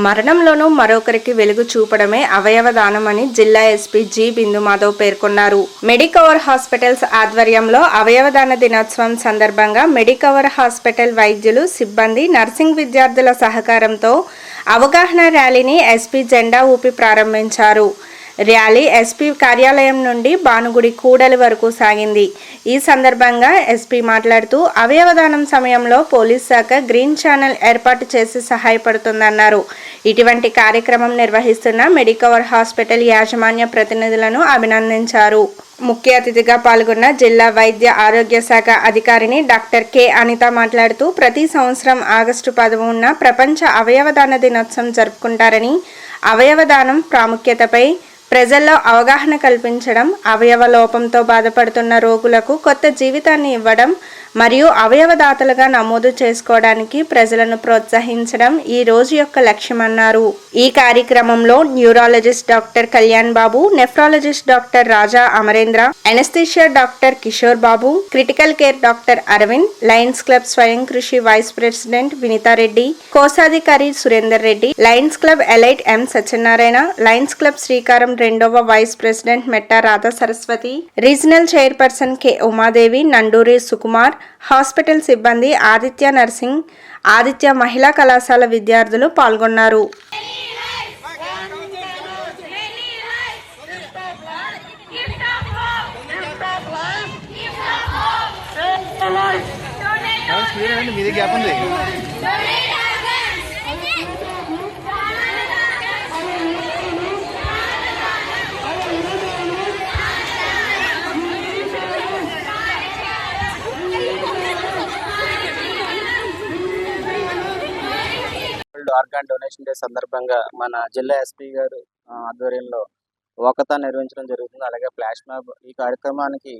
మరణంలోనూ మరొకరికి వెలుగు చూపడమే అవయవ దానమని జిల్లా ఎస్పీ జి బిందు మాధవ్ పేర్కొన్నారు. మెడికవర్ హాస్పిటల్స్ ఆధ్వర్యంలో అవయవదాన దినోత్సవం సందర్భంగా మెడికవర్ హాస్పిటల్ వైద్యులు, సిబ్బంది, నర్సింగ్ విద్యార్థుల సహకారంతో అవగాహన ర్యాలీని ఎస్పీ జెండా ఊపి ప్రారంభించారు. ర్యాలీ ఎస్పీ కార్యాలయం నుండి భానుగుడి కూడలి వరకు సాగింది. ఈ సందర్భంగా ఎస్పీ మాట్లాడుతూ అవయవదానం సమయంలో పోలీస్ శాఖ గ్రీన్ ఛానల్ ఏర్పాటు చేసి సహాయపడుతుందన్నారు. ఇటువంటి కార్యక్రమం నిర్వహిస్తున్న మెడికవర్ హాస్పిటల్ యాజమాన్య ప్రతినిధులను అభినందించారు. ముఖ్య అతిథిగా పాల్గొన్న జిల్లా వైద్య ఆరోగ్య శాఖ అధికారిని డాక్టర్ కె అనిత మాట్లాడుతూ ప్రతి సంవత్సరం ఆగస్టు 10న ప్రపంచ అవయవదాన దినోత్సవం జరుపుకుంటారని, అవయవదానం ప్రాముఖ్యతపై ప్రజల్లో అవగాహన కల్పించడం, అవయవ లోపంతో బాధపడుతున్న రోగులకు కొత్త జీవితాన్ని ఇవ్వడం మరియు అవయవదాతలుగా నమోదు చేసుకోవడానికి ప్రజలను ప్రోత్సహించడం ఈ రోజు యొక్క లక్ష్యమన్నారు. ఈ కార్యక్రమంలో neurologist doctor Kalyan Babu, nephrologist doctor Raja Amarendra, anaesthesia doctor Kishore Babu, critical care doctor Arvind, lions club Swayam Krishi vice president Vinitha Reddy, కోశాధికారి Surender Reddy, lions club elite M Satyanarayana, lions club Srikaram 2వ vice president Metta Radha Saraswati, regional chairperson K Umadevi, Nanduri Sukumar, hospital సిబ్బంది, ఆదిత్య నర్సింగ్, ఆదిత్య మహిళా కళాశాల విద్యార్థులు పాల్గొన్నారు. ఆర్గాన్ డొనేషన్ డే సందర్భంగా మన జిల్లా ఎస్పీ గారు ఆధ్వర్యంలో వాకథాన్ నిర్వహించడం జరుగుతుంది. అలాగే ఫ్లాష్ మ్యాప్ ఈ కార్యక్రమానికి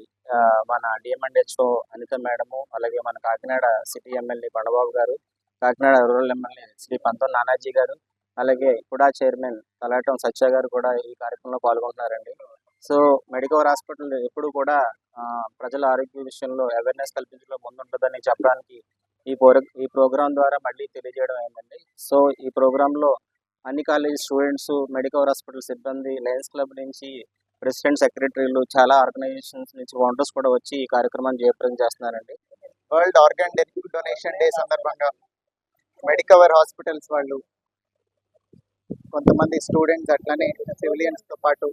మన డిఎంఎండ్హెచ్ఓ అనిత మేడము, అలాగే మన కాకినాడ సిటీ ఎమ్మెల్యే బండబాబు గారు, కాకినాడ రూరల్ ఎమ్మెల్యే శ్రీ పంతం నానాజీ గారు, అలాగే కూడా చైర్మన్ తలాటం సత్య గారు కూడా ఈ కార్యక్రమంలో పాల్గొంటున్నారండి. సో మెడికవర్ హాస్పిటల్ ఎప్పుడు కూడా ప్రజల ఆరోగ్య విషయంలో అవేర్నెస్ కల్పించడంలో ముందుంటుందని చెప్పడానికి ఈ ప్రోగ్రాం ద్వారా మళ్ళీ తెలియజేయడం అయిందండి. సో ఈ ప్రోగ్రాంలో అన్ని కాలేజ్ స్టూడెంట్స్, మెడికవర్ హాస్పిటల్ సిబ్బంది, లయన్స్ క్లబ్ నుంచి ప్రెసిడెంట్, సెక్రటరీలు, చాలా ఆర్గనైజేషన్స్ నుంచి వాలంటీర్స్ కూడా వచ్చి ఈ కార్యక్రమాన్ని జయప్రదం చేస్తున్నారండి. వరల్డ్ ఆర్గాన్ డొనేషన్ డే సందర్భంగా మెడికవర్ హాస్పిటల్స్ వాళ్ళు కొంతమంది స్టూడెంట్స్ అట్లనే సివిలియన్స్ తో పాటు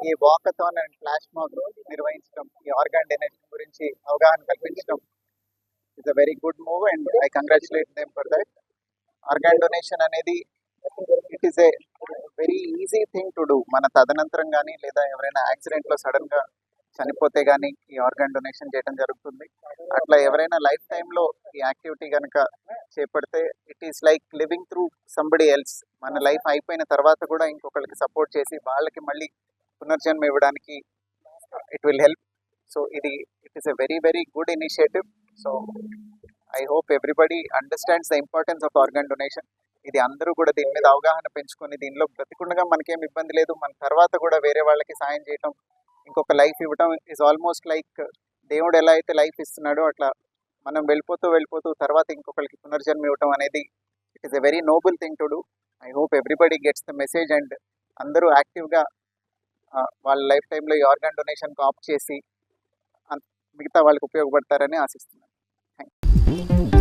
ఈ వాకథాన్ అండ్ ఫ్లాష్ మాబ్ నిర్వహించడం, ఈ ఆర్గాన్ డొనేషన్ గురించి అవగాహన కల్పించడం it's a very good move and I congratulate them for that. Organ donation అనేది it is a very easy thing to do. మన తదనంతరం కానీ లేదా ఎవరైనా యాక్సిడెంట్లో సడన్గా చనిపోతే కానీ ఈ ఆర్గాన్ డొనేషన్ చేయడం జరుగుతుంది. అట్లా ఎవరైనా లైఫ్ టైంలో ఈ యాక్టివిటీ కనుక చేపడితే it is like living through somebody else. మన లైఫ్ అయిపోయిన తర్వాత కూడా ఇంకొకరికి సపోర్ట్ చేసి వాళ్ళకి మళ్ళీ పునర్జన్మ ఇవ్వడానికి it will help. So it is a very very good initiative. So I hope everybody understands the importance of organ donation. ఇది అందరూ కూడా దీని మీద అవగాహన పెంచుకొని దీనిలో బ్రతికుండగా మనకేం ఇబ్బంది లేదు, మన తర్వాత కూడా వేరే వాళ్ళకి సాయం చేయటం, ఇంకొక లైఫ్ ఇవ్వటం ఈజ్ ఆల్మోస్ట్ లైక్ దేవుడు ఎలా అయితే లైఫ్ ఇస్తున్నాడో అట్లా మనం వెళ్ళిపోతూ తర్వాత ఇంకొకరికి పునర్జన్మ ఇవ్వటం అనేది it is a very Nobel thing to do. I hope everybody gets the message and అందరూ యాక్టివ్గా వాళ్ళ లైఫ్ టైంలో ఈ ఆర్గాన్ డొనేషన్కి ఆప్ట్ చేసి మిగతా వాళ్ళకి ఉపయోగపడతారని ఆశిస్తున్నాను. Thank you.